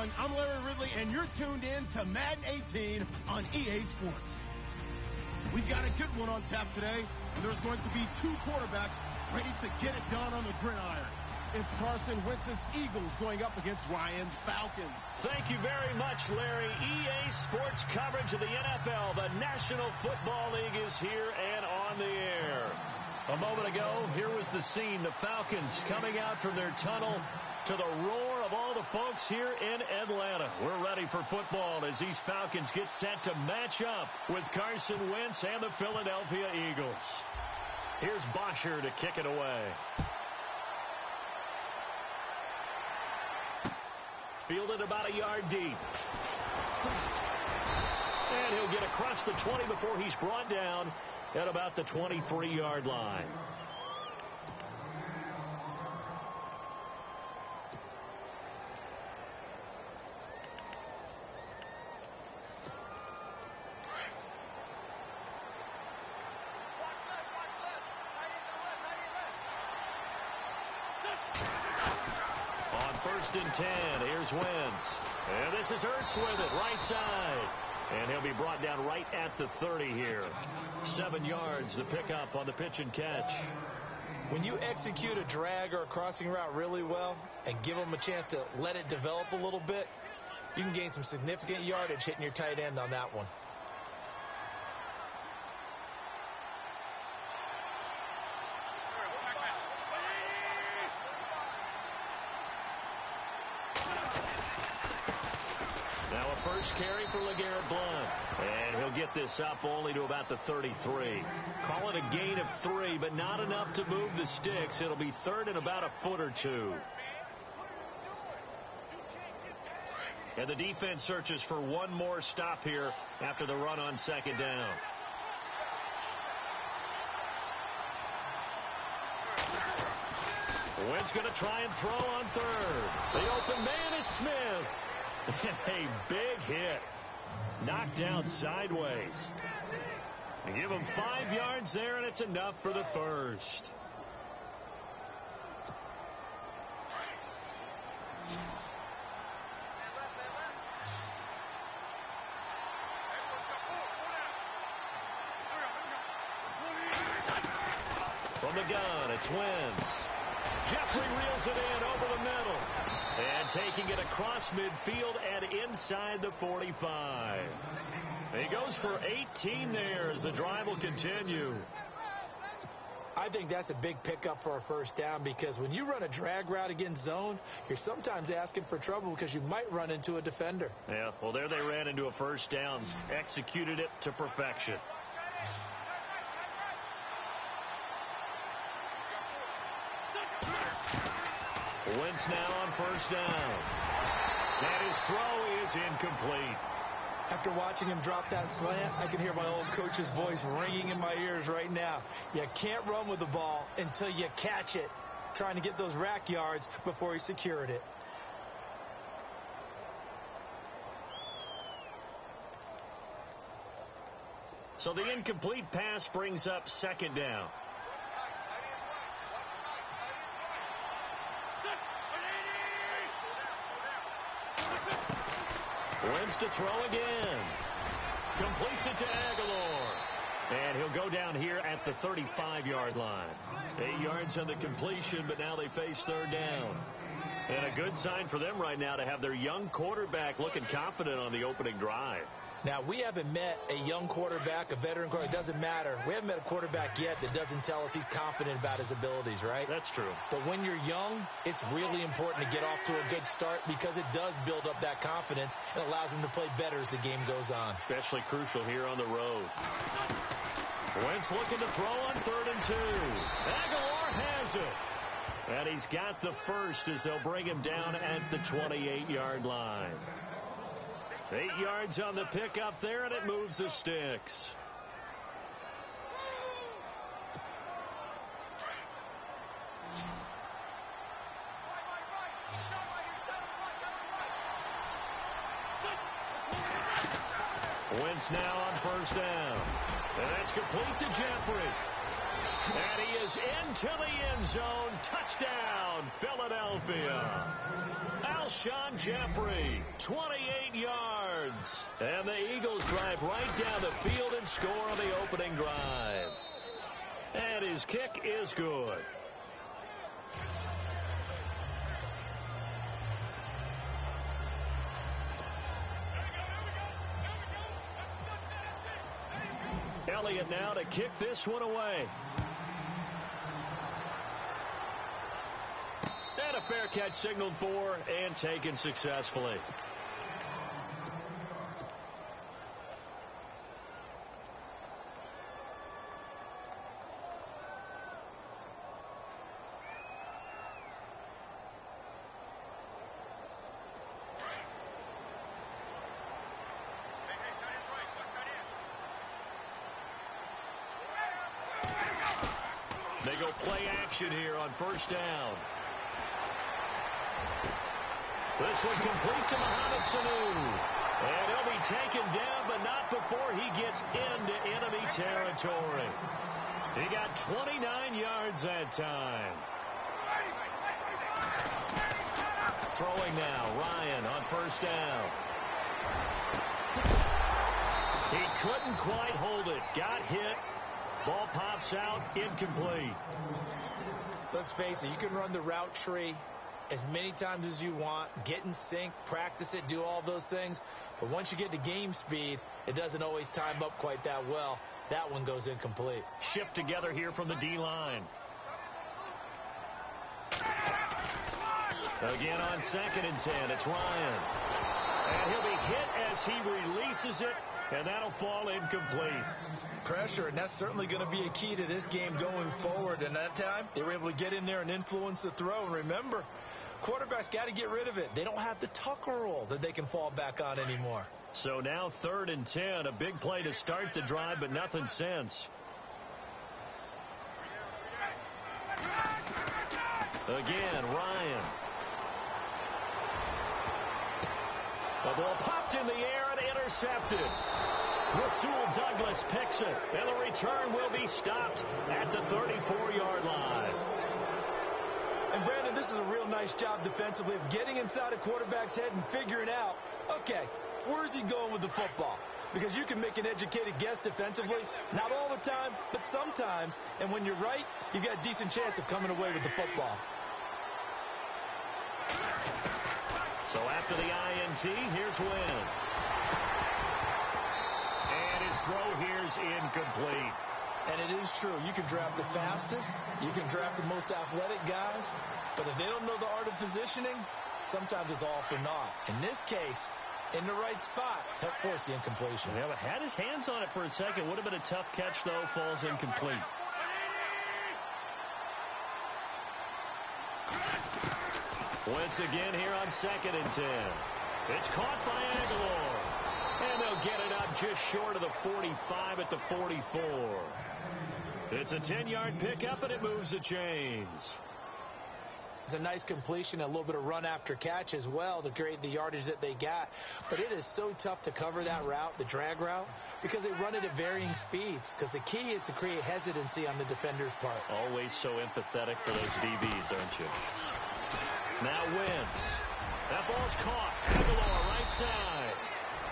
everyone. I'm Larry Ridley, and you're tuned in to Madden 18 on EA Sports. We've got a good one on tap today, and there's going to be two quarterbacks ready to get it done on the gridiron. It's Carson Wentz's Eagles going up against Ryan's Falcons. Thank you very much, Larry. EA Sports coverage of the NFL. The National Football League is here and on the air. A moment ago, here was the scene. The Falcons coming out from their tunnel to the roar of all the folks here in Atlanta. We're ready for football as these Falcons get set to match up with Carson Wentz and the Philadelphia Eagles. Here's Bosher to kick it away. Fielded about a yard deep. And he'll get across the 20 before he's brought down at about the 23-yard line. First and 10. Here's Wentz. And this is Ertz with it, right side. And he'll be brought down right at the 30 here. 7 yards, the pickup on the pitch and catch. When you execute a drag or a crossing route really well and give them a chance to let it develop a little bit, you can gain some significant yardage hitting your tight end on that one. First carry for LeGarrette Blount. And he'll get this up only to about the 33. Call it a gain of 3, but not enough to move the sticks. It'll be third and about a foot or two. And the defense searches for one more stop here after the run on second down. Wentz going to try and throw on third. The open man is Smith. A big hit. Knocked down sideways. They give him 5 yards there, and it's enough for the first. From the gun, it's Wentz. Jeffrey reels it in over the middle. And taking it across midfield and inside the 45. He goes for 18 there as the drive will continue. I think that's a big pickup for a first down because when you run a drag route against zone, you're sometimes asking for trouble because you might run into a defender. Yeah, well, there they ran into a first down. Executed it to perfection. Wentz now on first down. And his throw is incomplete. After watching him drop that slant, I can hear my old coach's voice ringing in my ears right now. You can't run with the ball until you catch it. Trying to get those rack yards before he secured it. So the incomplete pass brings up second down. Wentz to throw again. Completes it to Aguilar. And he'll go down here at the 35-yard line. 8 yards on the completion, but now they face third down. And a good sign for them right now to have their young quarterback looking confident on the opening drive. Now, we haven't met a young quarterback, a veteran quarterback. It doesn't matter. We haven't met a quarterback yet that doesn't tell us he's confident about his abilities, right? That's true. But when you're young, it's really important to get off to a good start because it does build up that confidence and allows him to play better as the game goes on. Especially crucial here on the road. Wentz looking to throw on 3rd and 2. Aguilar has it. And he's got the first as they'll bring him down at the 28-yard line. 8 yards on the pickup there, and it moves the sticks. Wentz now on first down. And that's complete to Jeffrey. And he is into the end zone. Touchdown, Philadelphia. Alshon Jeffrey, 28 yards. And the Eagles drive right down the field and score on the opening drive. And his kick is good. Elliott now to kick this one away. And a fair catch signaled for and taken successfully. They go play action here on first down. This one complete to Mohamed Sanu. And he'll be taken down, but not before he gets into enemy territory. He got 29 yards that time. Throwing now, Ryan on first down. He couldn't quite hold it. Got hit. Ball pops out, incomplete. Let's face it, you can run the route tree as many times as you want, get in sync, practice it, do all those things. But once you get to game speed, it doesn't always time up quite that well. That one goes incomplete. Shift together here from the D-line. Again on 2nd and 10, it's Ryan. And he'll be hit as he releases it, and that'll fall incomplete. Pressure, and that's certainly going to be a key to this game going forward. And that time, they were able to get in there and influence the throw. And remember, quarterbacks got to get rid of it. They don't have the tucker roll that they can fall back on anymore. So now 3rd and 10, a big play to start the drive, but nothing since. Again, Ryan. The ball popped in the air and intercepted. Rasul Douglas picks it, and the return will be stopped at the 34-yard line. And, Brandon, this is a real nice job defensively of getting inside a quarterback's head and figuring out, okay, where's he going with the football? Because you can make an educated guess defensively, not all the time, but sometimes. And when you're right, you've got a decent chance of coming away with the football. So after the INT, here's Wentz. And his throw here's incomplete. And it is true. You can draft the fastest. You can draft the most athletic guys. But if they don't know the art of positioning, sometimes it's all for naught. In this case, in the right spot, helped force the incompletion. Yeah, but had his hands on it for a second. Would have been a tough catch, though. Falls incomplete. Once again here on 2nd and 10. It's caught by Aguilar. And they'll get it up just short of the 45 at the 44. It's a 10-yard pickup, and it moves the chains. It's a nice completion, a little bit of run after catch as well to create the yardage that they got. But it is so tough to cover that route, the drag route, because they run it at varying speeds. Because the key is to create hesitancy on the defender's part. Always so empathetic for those DBs, aren't you? Now Wentz. That ball's caught. Aguilar right side.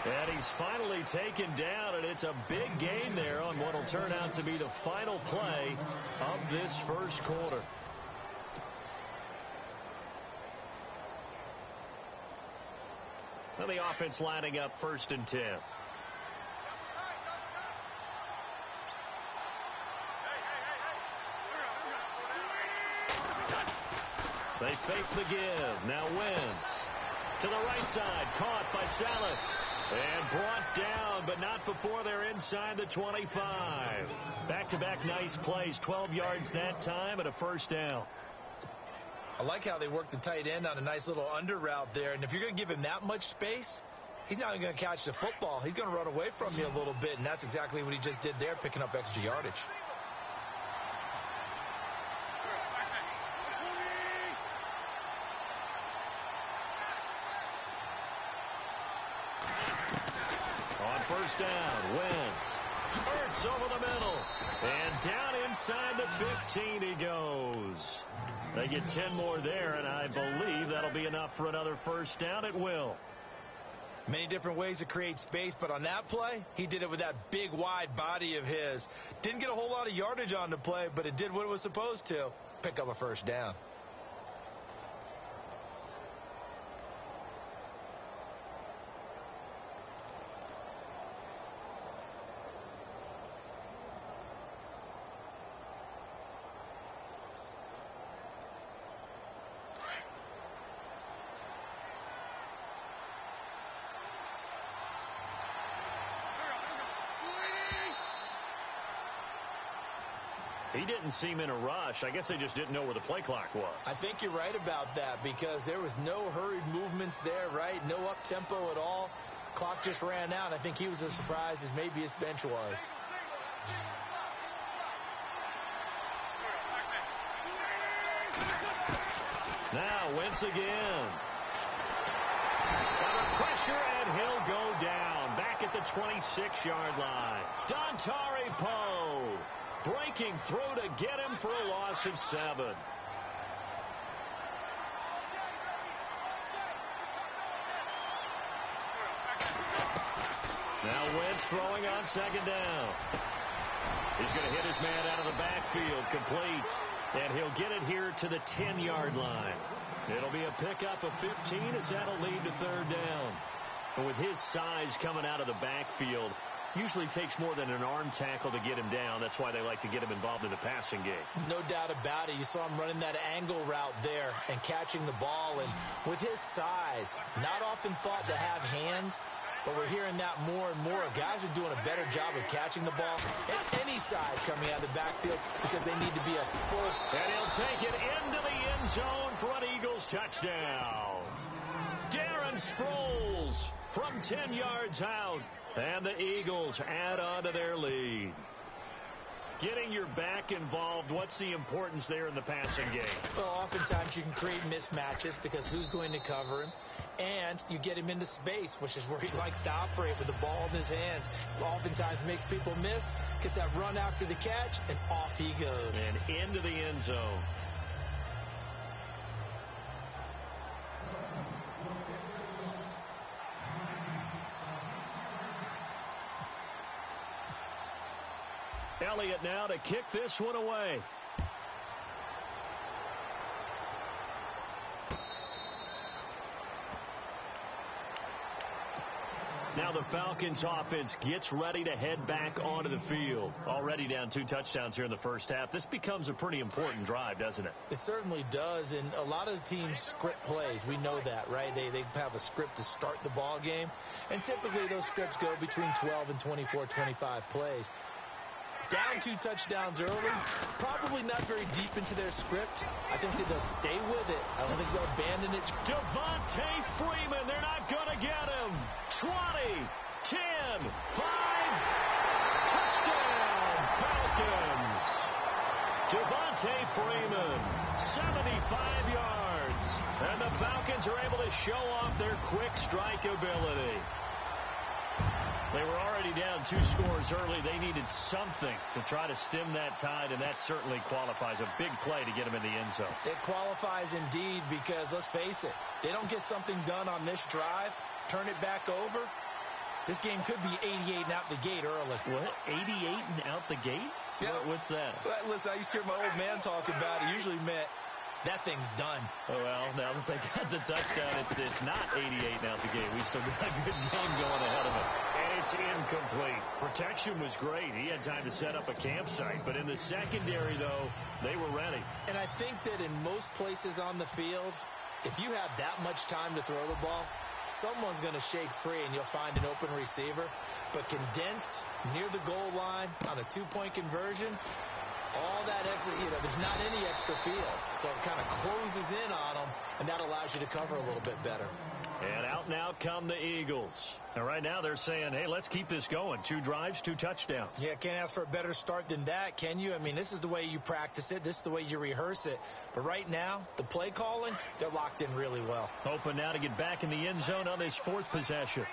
And he's finally taken down, and it's a big gain there on what will turn out to be the final play of this first quarter. Now the offense lining up 1st and 10. They fake the give. Now Wentz. To the right side. Caught by Saleh. And brought down, but not before they're inside the 25. Back-to-back nice plays. 12 yards that time and a first down. I like how they work the tight end on a nice little under route there. And if you're going to give him that much space, he's not going to catch the football. He's going to run away from you a little bit, and that's exactly what he just did there, picking up extra yardage. On first down, Wentz Hurts over the middle. And down inside the 15 he goes. They get 10 more there, and I believe that'll be enough for another first down. It will. Many different ways to create space, but on that play, he did it with that big, wide body of his. Didn't get a whole lot of yardage on the play, but it did what it was supposed to. Pick up a first down. He didn't seem in a rush. I guess they just didn't know where the play clock was. I think you're right about that because there was no hurried movements there, right? No up-tempo at all. Clock just ran out. I think he was as surprised as maybe his bench was. Now Wentz again. Under pressure, and he'll go down. Back at the 26-yard line. Dontari Poe. Breaking through to get him for a loss of 7. Now Wentz throwing on second down. He's going to hit his man out of the backfield, complete. And he'll get it here to the 10-yard line. It'll be a pickup of 15 as that'll lead to third down. But with his size coming out of the backfield, usually takes more than an arm tackle to get him down. That's why they like to get him involved in the passing game. No doubt about it. You saw him running that angle route there and catching the ball. And with his size, not often thought to have hands, but we're hearing that more and more. Guys are doing a better job of catching the ball at any size coming out of the backfield because they need to be a full. And he'll take it into the end zone for an Eagles touchdown. Darren Sproles from 10 yards out. And the Eagles add on to their lead. Getting your back involved, what's the importance there in the passing game? Well, oftentimes you can create mismatches because who's going to cover him? And you get him into space, which is where he likes to operate with the ball in his hands. Oftentimes makes people miss, gets that run after the catch, and off he goes. And into the end zone. Elliott now to kick this one away. Now the Falcons offense gets ready to head back onto the field. Already down 2 touchdowns here in the first half. This becomes a pretty important drive, doesn't it? It certainly does, and a lot of the teams script plays. We know that, right? They have a script to start the ball game, and typically those scripts go between 12 and 24, 25 plays. Down 2 touchdowns early, probably not very deep into their script. I think that they'll stay with it. I don't think they'll abandon it. Devontae Freeman, they're not going to get him. 20, 10, 5, touchdown, Falcons. Devontae Freeman, 75 yards. And the Falcons are able to show off their quick strike ability. They were already down 2 scores early. They needed something to try to stem that tide, and that certainly qualifies. A big play to get them in the end zone. It qualifies indeed because, let's face it, they don't get something done on this drive, turn it back over, this game could be 88 and out the gate early. What? 88 and out the gate? Yeah. What's that? Well, listen, I used to hear my old man talk about it. Usually meant that thing's done. Oh, well, now that they got the touchdown, it's not 88 now at the game. We've still got a good game going ahead of us. And it's incomplete. Protection was great. He had time to set up a campsite. But in the secondary, though, they were ready. And I think that in most places on the field, if you have that much time to throw the ball, someone's going to shake free and you'll find an open receiver. But condensed near the goal line on a 2-point conversion, all that extra, there's not any extra field. So it kind of closes in on them, and that allows you to cover a little bit better. And out and out come the Eagles. And right now they're saying, hey, let's keep this going. 2 drives, 2 touchdowns. Yeah, can't ask for a better start than that, can you? I mean, this is the way you practice it. This is the way you rehearse it. But right now, the play calling, they're locked in really well. Hoping now to get back in the end zone on this 4th possession.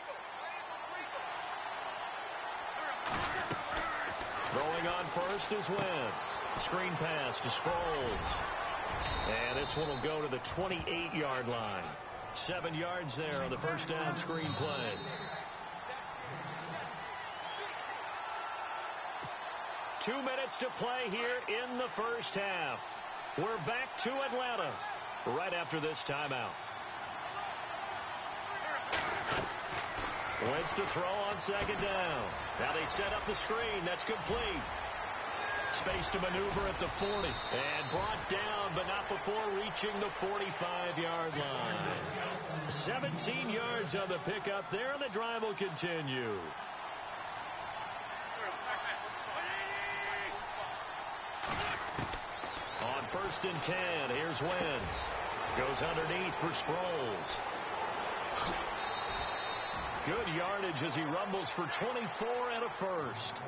on first is Wentz. Screen pass to Sproles. And this one will go to the 28-yard line. 7 yards there on the first down screen play. Two minutes to play here in the first half. We're back to Atlanta right after this timeout. Wentz to throw on second down. Now they set up the screen. That's complete. Space to maneuver at the 40. And brought down, but not before reaching the 45-yard line. 17 yards on the pickup there, and the drive will continue. On first and 10, here's Wentz. Goes underneath for Sproles. Good yardage as he rumbles for 24 and a first.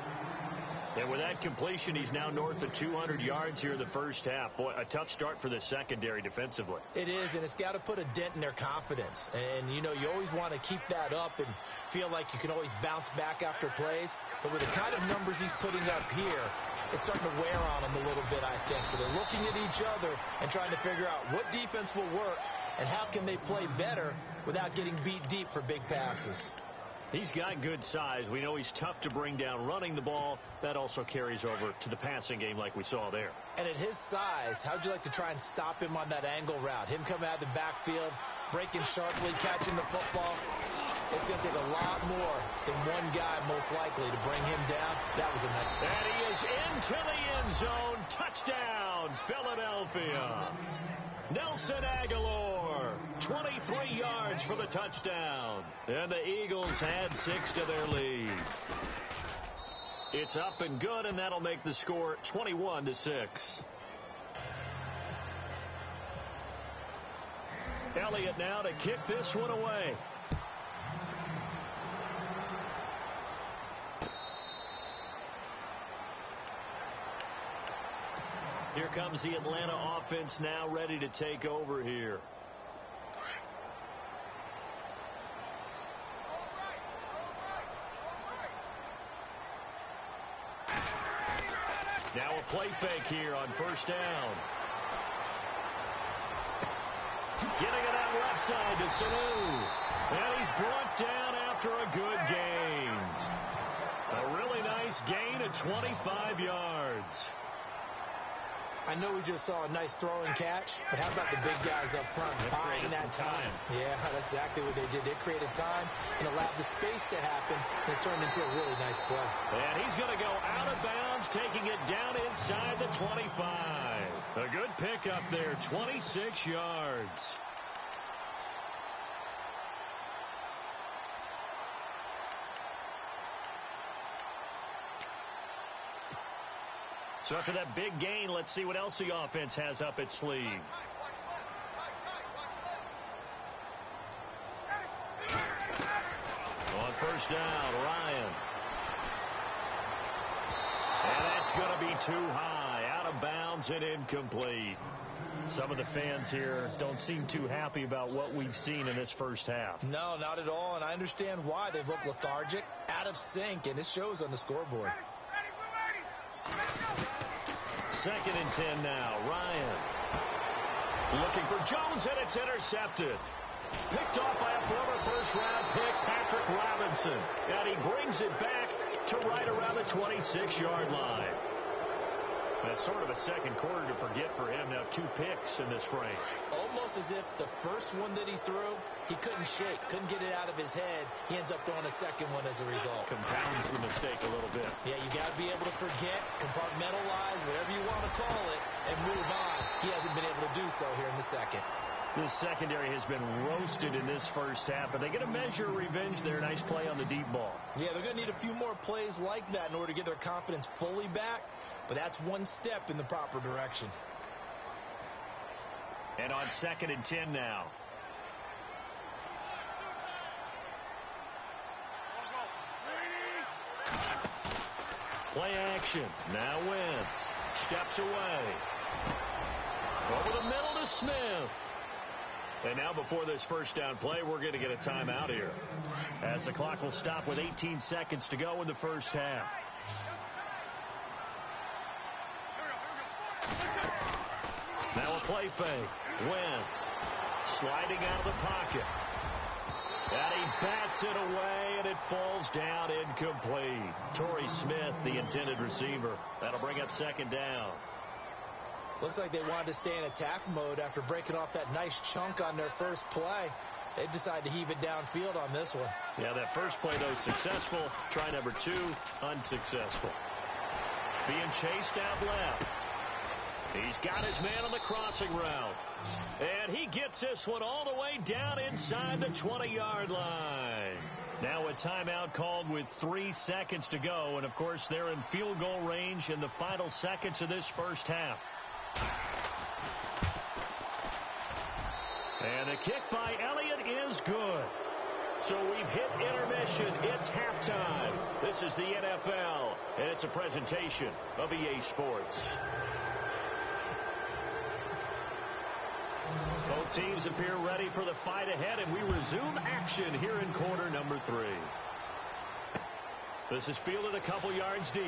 And with that completion, he's now north of 200 yards here in the first half. Boy, a tough start for the secondary defensively. It is, and it's got to put a dent in their confidence. And, you know, you always want to keep that up and feel like you can always bounce back after plays. But with the kind of numbers he's putting up here, it's starting to wear on them a little bit, I think. So they're looking at each other and trying to figure out what defense will work and how can they play better without getting beat deep for big passes. He's got good size. We know he's tough to bring down running the ball. That also carries over to the passing game like we saw there. And at his size, how'd you like to try and stop him on that angle route? Him coming out of the backfield, breaking sharply, catching the football. It's going to take a lot more than one guy, most likely, to bring him down. That was a nice. And he is into the end zone. Touchdown, Philadelphia. Nelson Aguilar, 23 yards for the touchdown. And the Eagles add 6 to their lead. It's up and good, and that'll make the score 21-6. Elliott now to kick this one away. Here comes the Atlanta offense now ready to take over here. Now a play fake here on first down. Getting it out left side to Sanu. And he's brought down after a good gain. A really nice gain of 25 yards. I know we just saw a nice throw and catch, but how about the big guys up front buying that time? Yeah, that's exactly what they did. They created time and allowed the space to happen, and it turned into a really nice play. And he's going to go out of bounds, taking it down inside the 25. A good pickup there, 26 yards. So after that big gain, let's see what else the offense has up its sleeve. On first down, Ryan. And that's going to be too high, out of bounds and incomplete. Some of the fans here don't seem too happy about what we've seen in this first half. No, not at all, and I understand why. They've looked lethargic, out of sync, and it shows on the scoreboard. Second and 10 now. Ryan looking for Jones, and it's intercepted. Picked off by a former first-round pick, Patrick Robinson. And he brings it back to right around the 26-yard line. That's sort of a second quarter to forget for him. Now 2 picks in this frame. Almost as if the first one that he threw, he couldn't shake, couldn't get it out of his head. He ends up throwing a second one as a result. Compounds the mistake a little bit. Yeah, you got to be able to forget, compartmentalize, whatever you want to call it, and move on. He hasn't been able to do so here in the second. This secondary has been roasted in this first half, but they get a measure of revenge there. Nice play on the deep ball. Yeah, they're going to need a few more plays like that in order to get their confidence fully back, but that's one step in the proper direction. And on second and 10 now. Play action. Now Wentz steps away. Over the middle to Smith. And now before this first down play, we're going to get a timeout here, as the clock will stop with 18 seconds to go in the first half. play fake. Wentz sliding out of the pocket. And he bats it away, and it falls down incomplete. Torrey Smith, the intended receiver. That'll bring up second down. Looks like they wanted to stay in attack mode after breaking off that nice chunk on their first play. They decided to heave it downfield on this one. Yeah, that first play, though, successful. Try number 2, unsuccessful. Being chased out left. He's got his man on the crossing route. And he gets this one all the way down inside the 20-yard line. Now a timeout called with 3 seconds to go. And, of course, they're in field goal range in the final seconds of this first half. And the kick by Elliott is good. So we've hit intermission. It's halftime. This is the NFL, and it's a presentation of EA Sports. Both teams appear ready for the fight ahead, and we resume action here in quarter number 3. This is fielded a couple yards deep.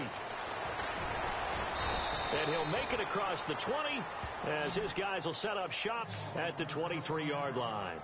And he'll make it across the 20 as his guys will set up shop at the 23-yard line.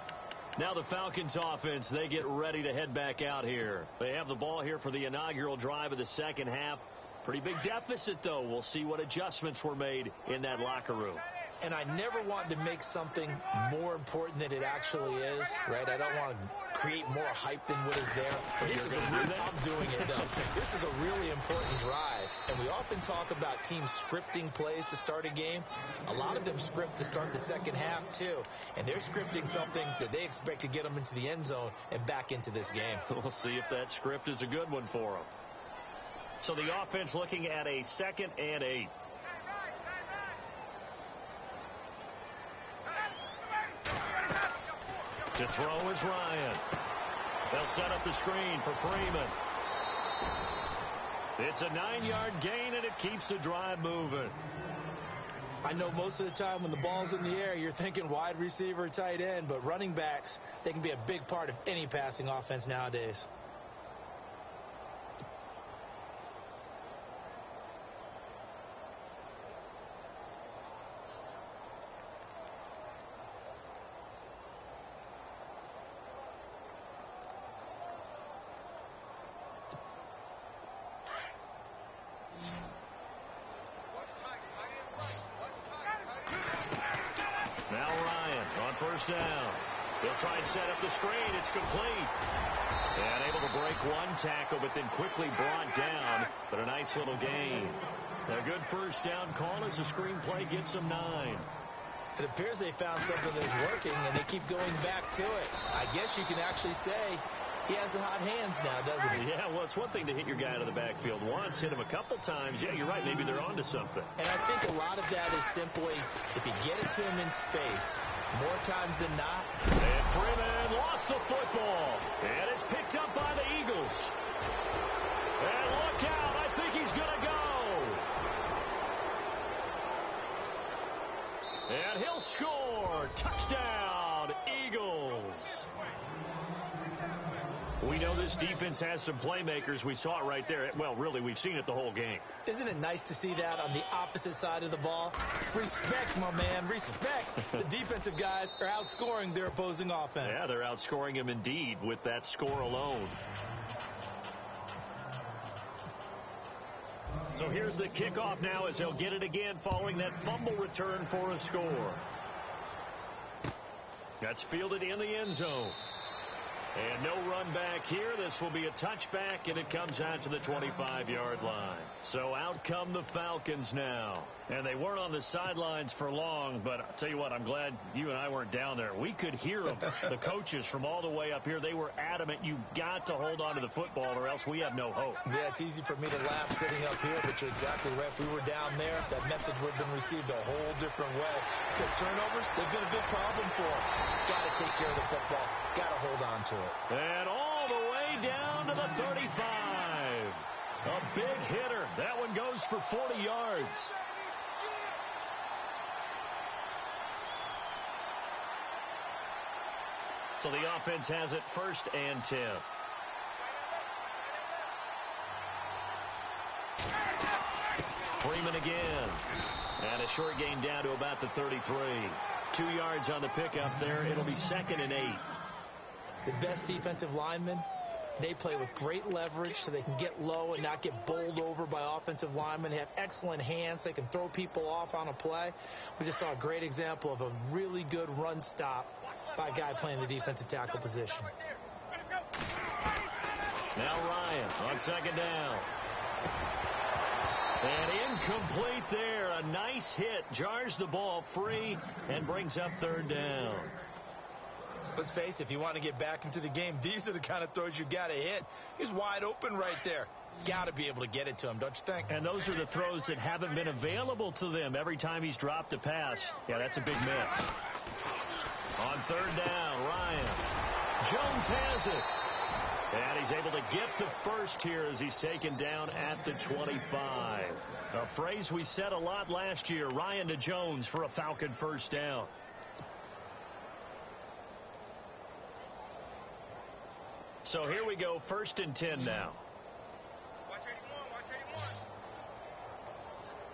Now the Falcons offense, they get ready to head back out here. They have the ball here for the inaugural drive of the second half. Pretty big deficit, though. We'll see what adjustments were made in that locker room. And I never want to make something more important than it actually is, right? I don't want to create more hype than what is there. I'm doing it, though. This is a really important drive. And we often talk about teams scripting plays to start a game. A lot of them script to start the second half, too. And they're scripting something that they expect to get them into the end zone and back into this game. We'll see if that script is a good one for them. So the offense looking at a 2nd and 8. To throw is Ryan. They'll set up the screen for Freeman. It's a 9-yard gain, and it keeps the drive moving. I know most of the time when the ball's in the air, you're thinking wide receiver, tight end, but running backs, they can be a big part of any passing offense nowadays. Down. They'll try and set up the screen. It's complete. And able to break one tackle, but then quickly brought down. But a nice little gain. A good first down call as the screenplay gets them 9. It appears they found something that's working, and they keep going back to it. I guess you can actually say he has the hot hands now, doesn't he? Yeah, well, it's one thing to hit your guy out of the backfield once, hit him a couple times. Yeah, you're right. Maybe they're onto something. And I think a lot of that is simply if you get it to him in space, more times than not. And Freeman lost the football. And it's picked up by the Eagles. And look out. I think he's going to go. And he'll score. Touchdown, Eagles. We know this defense has some playmakers. We saw it right there. Well, really, we've seen it the whole game. Isn't it nice to see that on the opposite side of the ball? Respect, my man, respect. The defensive guys are outscoring their opposing offense. Yeah, they're outscoring them indeed with that score alone. So here's the kickoff now as they'll get it again following that fumble return for a score. That's fielded in the end zone. And no run back here. This will be a touchback, and it comes out to the 25-yard line. So out come the Falcons now. And they weren't on the sidelines for long, but I'll tell you what, I'm glad you and I weren't down there. We could hear them, the coaches from all the way up here. They were adamant, you've got to hold on to the football or else we have no hope. Yeah, it's easy for me to laugh sitting up here, but you're exactly right. If we were down there, that message would have been received a whole different way. Because turnovers, they've been a big problem for them. Got to take care of the football. Got to hold on to it. And all the way down to the 35. A big hitter. That one goes for 40 yards. So the offense has it 1st and 10. Freeman again. And a short gain down to about the 33. 2 yards on the pickup there. It'll be 2nd and 8. The best defensive linemen, they play with great leverage so they can get low and not get bowled over by offensive linemen. They have excellent hands. They can throw people off on a play. We just saw a great example of a really good run stop by a guy playing the defensive tackle position. Now Ryan on 2nd down. And incomplete there. A nice hit. Jars the ball free and brings up 3rd down. Let's face it, if you want to get back into the game, these are the kind of throws you got to hit. He's wide open right there. Got to be able to get it to him, don't you think? And those are the throws that haven't been available to them every time he's dropped a pass. Yeah, that's a big miss. On 3rd down, Ryan. Jones has it. And he's able to get the first here as he's taken down at the 25. A phrase we said a lot last year, Ryan to Jones for a Falcon first down. So here we go, 1st and 10 now. Watch 81, watch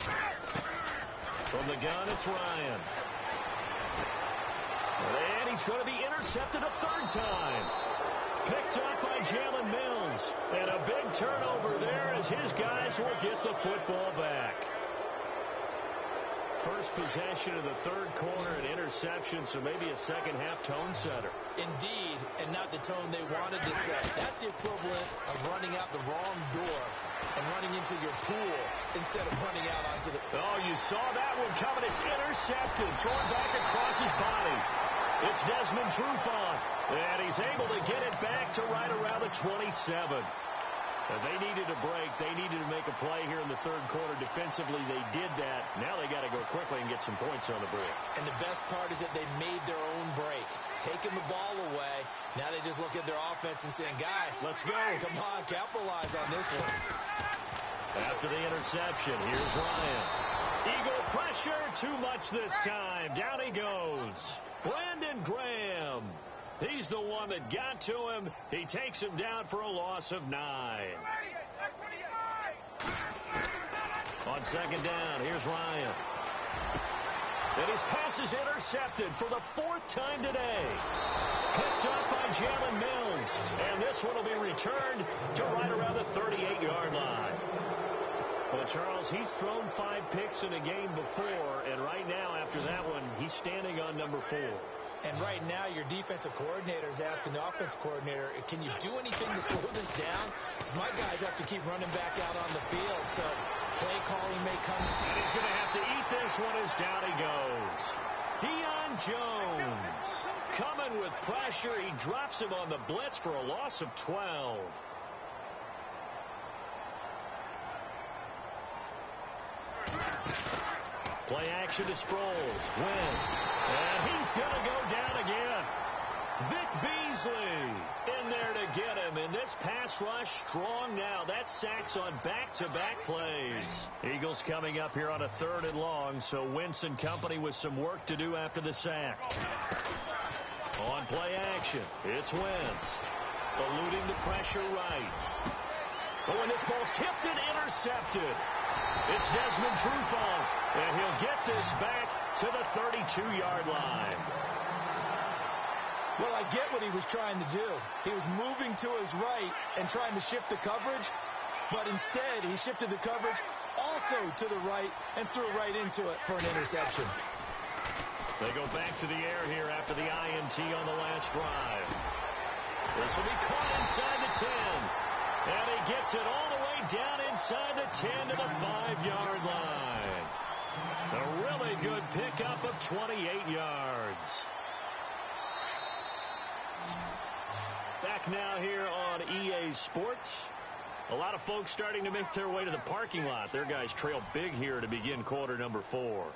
81. From the gun, it's Ryan. And he's going to be intercepted a 3rd time. Picked up by Jalen Mills. And a big turnover there as his guys will get the football back. First possession of the 3rd quarter, an interception, so maybe a second-half tone setter. Indeed, and not the tone they wanted to set. That's the equivalent of running out the wrong door and running into your pool instead of running out onto the... Oh, you saw that one coming. It's intercepted, thrown back across his body. It's Desmond Trufant, and he's able to get it back to right around the 27. They needed a break. They needed to make a play here in the 3rd quarter. Defensively, they did that. Now they got to go quickly and get some points on the board. And the best part is that they made their own break, taking the ball away. Now they just look at their offense and saying, guys, let's go. Come on, capitalize on this one. After the interception, here's Ryan. Eagle pressure, too much this time. Down he goes. Brandon Graham. He's the one that got to him. He takes him down for a loss of 9. On 2nd down, here's Ryan. And his pass is intercepted for the 4th time today. Picked up by Jalen Mills. And this one will be returned to right around the 38-yard line. Well, Charles, he's thrown 5 picks in a game before, and right now, after that one, he's standing on number 4. And right now, your defensive coordinator is asking the offensive coordinator, can you do anything to slow this down? Because my guys have to keep running back out on the field, so play calling may come. And he's going to have to eat this one as down he goes. Deion Jones coming with pressure. He drops him on the blitz for a loss of 12. Play action to Sproles. Wentz. And he's going to go down again. Vic Beasley in there to get him. And this pass rush strong now. That's sacks on back-to-back plays. Eagles coming up here on a 3rd and long. So Wentz and company with some work to do after the sack. On play action, it's Wentz. Eluding the pressure right. Oh, and this ball's tipped and intercepted. It's Desmond Trufant, and he'll get this back to the 32-yard line. Well, I get what he was trying to do. He was moving to his right and trying to shift the coverage, but instead he shifted the coverage also to the right and threw right into it for an interception. They go back to the air here after the INT on the last drive. This will be caught inside the 10. And he gets it all the way down inside the 10 to the 5-yard line. A really good pickup of 28 yards. Back now here on EA Sports. A lot of folks starting to make their way to the parking lot. Their guys trail big here to begin quarter number 4.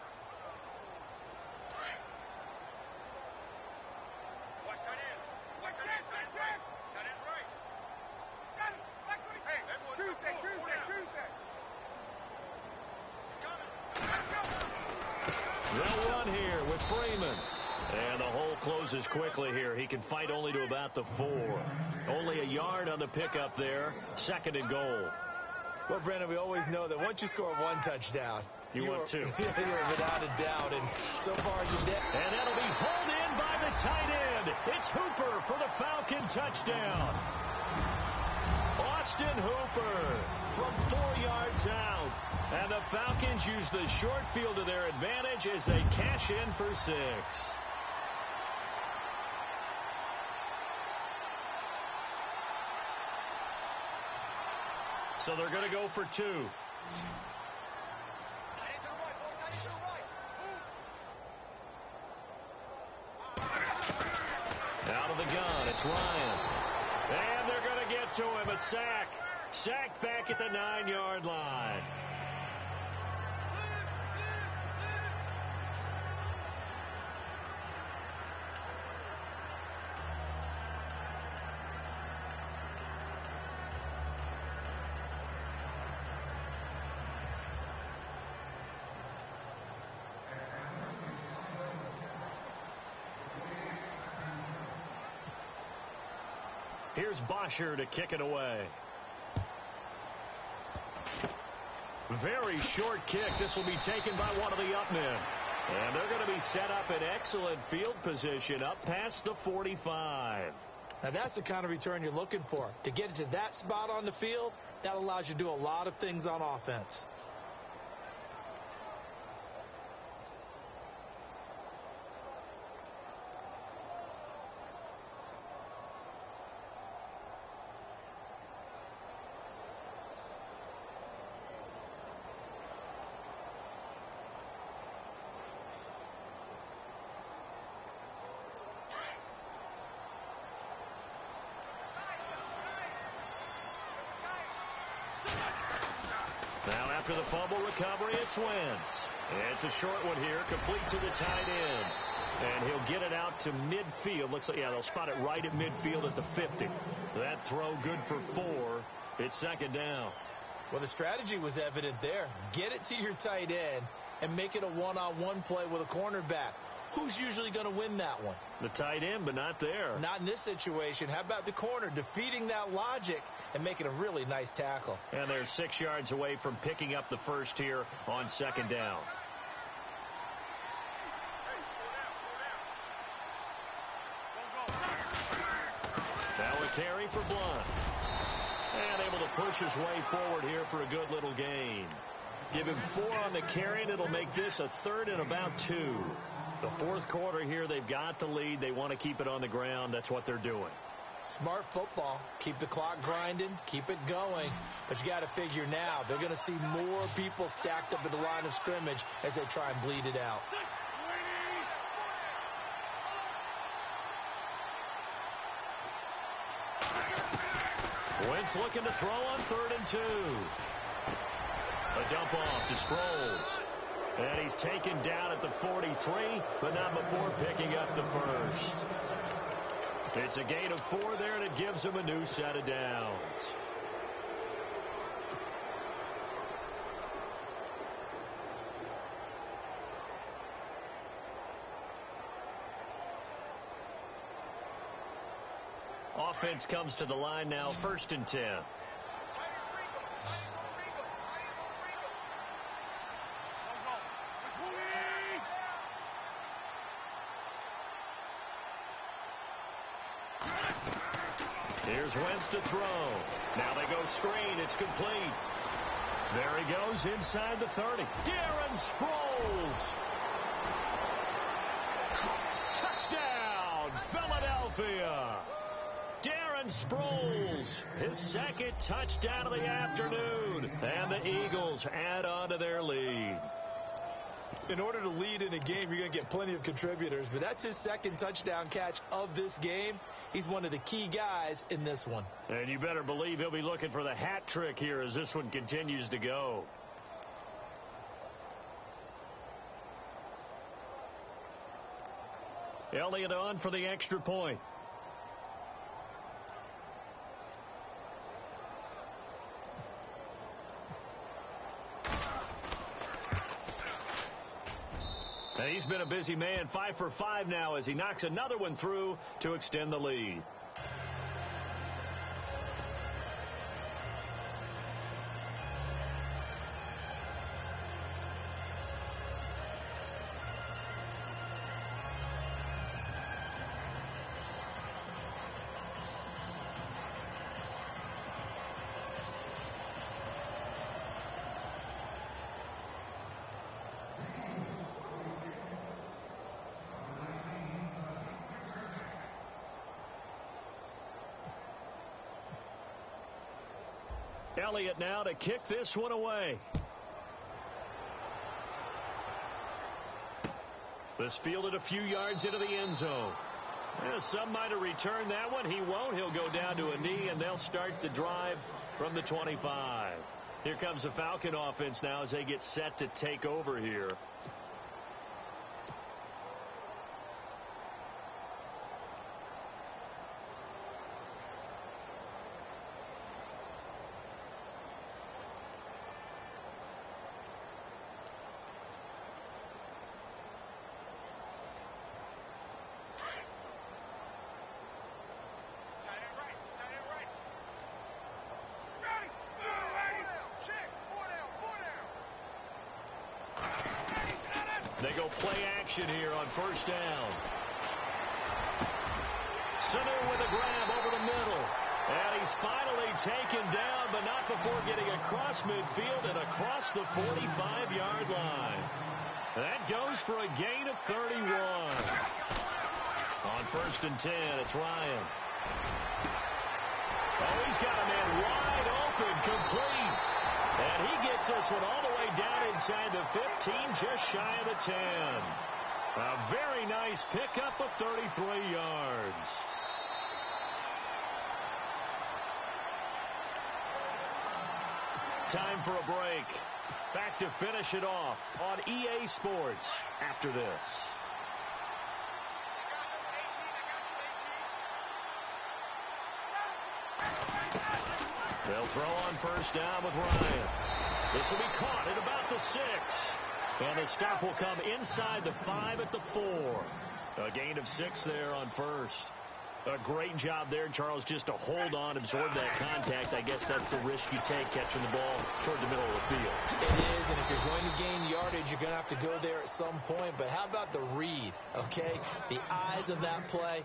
They'll run here with Freeman. And the hole closes quickly here. He can fight only to about the 4. Only a yard on the pickup there. 2nd and goal. Well, Brandon, we always know that once you score 1 touchdown, You want two. You're without a doubt. And so far today. And that'll be hauled in by the tight end. It's Hooper for the Falcon touchdown. Austin Hooper from 4 yards out. And the Falcons use the short field to their advantage as they cash in for 6. So they're going to go for 2. Out of the gun, it's Ryan. And they're going to get to him, a sack. Sacked back at the 9-yard line. Here's Bosher to kick it away. Very short kick. This will be taken by one of the up men. And they're going to be set up in excellent field position up past the 45. Now that's the kind of return you're looking for. To get it to that spot on the field, that allows you to do a lot of things on offense. Now after the fumble recovery, it's Wentz. It's a short one here, complete to the tight end. And he'll get it out to midfield. Looks like, yeah, they'll spot it right at midfield at the 50. That throw good for 4. It's second down. Well, the strategy was evident there. Get it to your tight end and make it a one-on-one play with a cornerback. Who's usually going to win that one? The tight end, but not there. Not in this situation. How about the corner defeating that logic and making a really nice tackle? And they're 6 yards away from picking up the first here on second down. Now a carry for Blunt. And able to push his way forward here for a good little gain. Give him 4 on the carry, and it'll make this a 3rd and about 2. The fourth quarter here, they've got the lead. They want to keep it on the ground. That's what they're doing. Smart football. Keep the clock grinding. Keep it going. But you got to figure now, they're going to see more people stacked up at the line of scrimmage as they try and bleed it out. Wentz looking to throw on 3rd and 2. A dump off to Sproles. And he's taken down at the 43, but not before picking up the first. It's a gain of 4 there, and it gives him a new set of downs. Offense comes to the line now, 1st and 10. Here's Wentz to throw. Now they go screen. It's complete. There he goes inside the 30. Darren Sproles. Touchdown, Philadelphia. Darren Sproles, his 2nd touchdown of the afternoon. And the Eagles add on to their lead. In order to lead in a game, you're going to get plenty of contributors, but that's his 2nd touchdown catch of this game. He's one of the key guys in this one. And you better believe he'll be looking for the hat trick here as this one continues to go. Elliott on for the extra point. And he's been a busy man, 5 for 5 now as he knocks another one through to extend the lead. Elliott now to kick this one away. This fielded a few yards into the end zone. Yeah, some might have returned that one. He won't. He'll go down to a knee, and they'll start the drive from the 25. Here comes the Falcon offense now as they get set to take over here. They go play action here on first down. Sanu with a grab over the middle. And he's finally taken down, but not before getting across midfield and across the 45-yard line. That goes for a gain of 31. On first and 10, it's Ryan. Oh, he's got a man wide open, complete. And he gets this one all the way down inside the 15, just shy of the 10. A very nice pickup of 33 yards. Time for a break. Back to finish it off on EA Sports after this. They'll throw on first down with Ryan. This will be caught at about the 6. And the stop will come inside the 5 at the 4. A gain of 6 there on first. A great job there, Charles, just to hold on, absorb that contact. I guess that's the risk you take catching the ball toward the middle of the field. It is, and if you're going to gain yardage, you're going to have to go there at some point. But how about the read, okay? The eyes of that play,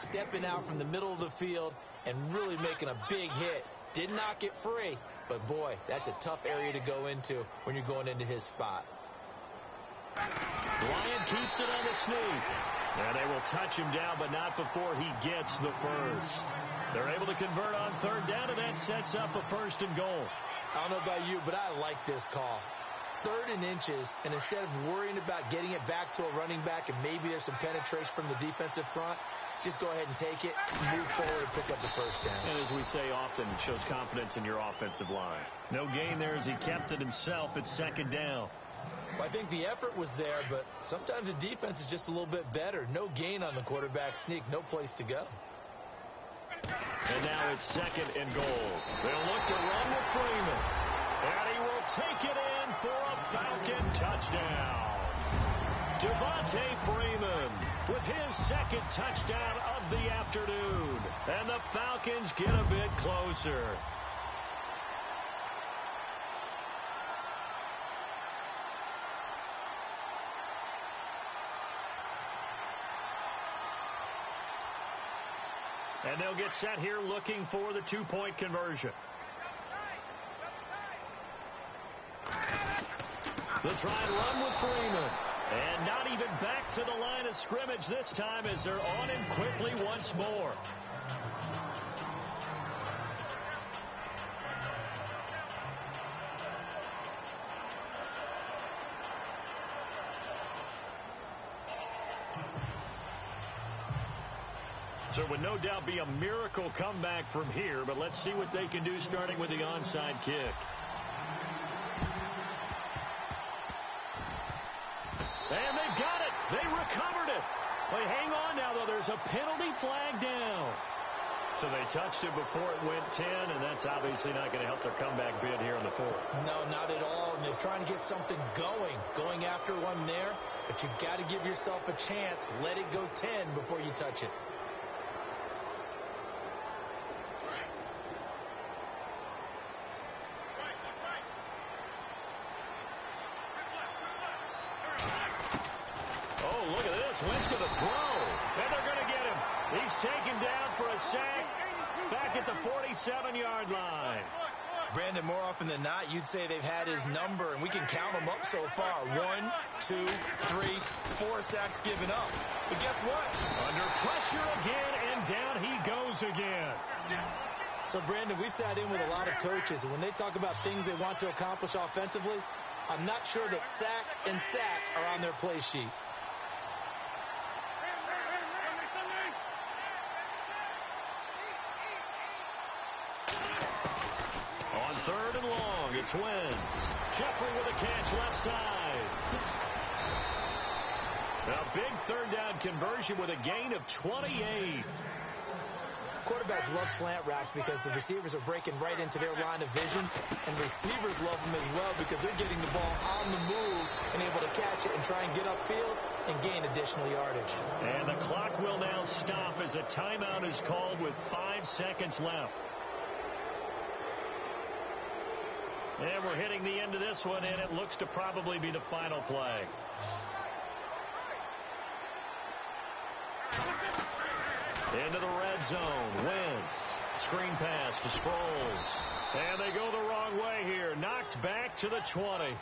stepping out from the middle of the field and really making a big hit. Did not get free, but boy, that's a tough area to go into when you're going into his spot. Ryan keeps it on the sneak. And they will touch him down, but not before he gets the first. They're able to convert on third down, and that sets up a first and goal. I don't know about you, but I like this call. 3rd and inches, and instead of worrying about getting it back to a running back and maybe there's some penetration from the defensive front, just go ahead and take it, move forward, and pick up the first down. And as we say often, it shows confidence in your offensive line. No gain there as he kept it himself at second down. Well, I think the effort was there, but sometimes the defense is just a little bit better. No gain on the quarterback sneak, no place to go. And now it's second and goal. They'll look to run with Freeman. And he will take it in for a Falcon touchdown. Devontae Freeman with his second touchdown of the afternoon. And the Falcons get a bit closer. And they'll get set here looking for the 2-point conversion. They'll try and run with Freeman. And not even back to the line of scrimmage this time as they're on him quickly once more. So it would no doubt be a miracle comeback from here, but let's see what they can do starting with the onside kick. And they've got it. They recovered it. They hang on now, though. There's a penalty flag down. So they touched it before it went 10, and that's obviously not going to help their comeback bid here in the 4th. No, not at all. And they're trying to get something going after one there. But you've got to give yourself a chance. Let it go 10 before you touch it. Wentz going to throw, and they're going to get him. He's taken down for a sack back at the 47-yard line. Brandon, more often than not, you'd say they've had his number, and we can count them up so far. 1, 2, 3, 4 sacks given up. But guess what? Under pressure again, and down he goes again. So, Brandon, we've sat in with a lot of coaches, and when they talk about things they want to accomplish offensively, I'm not sure that sack and sack are on their play sheet. On 3rd and long, it's Wentz. Jeffrey with a catch left side. A big 3rd down conversion with a gain of 28. Quarterbacks love slant routes because the receivers are breaking right into their line of vision, and receivers love them as well because they're getting the ball on the move and able to catch it and try and get upfield and gain additional yardage. And the clock will now stop as a timeout is called with 5 seconds left. And we're hitting the end of this one, and it looks to probably be the final play. Into the red zone. Wentz. Screen pass to Sproles. And they go the wrong way here. Knocked back to the 20.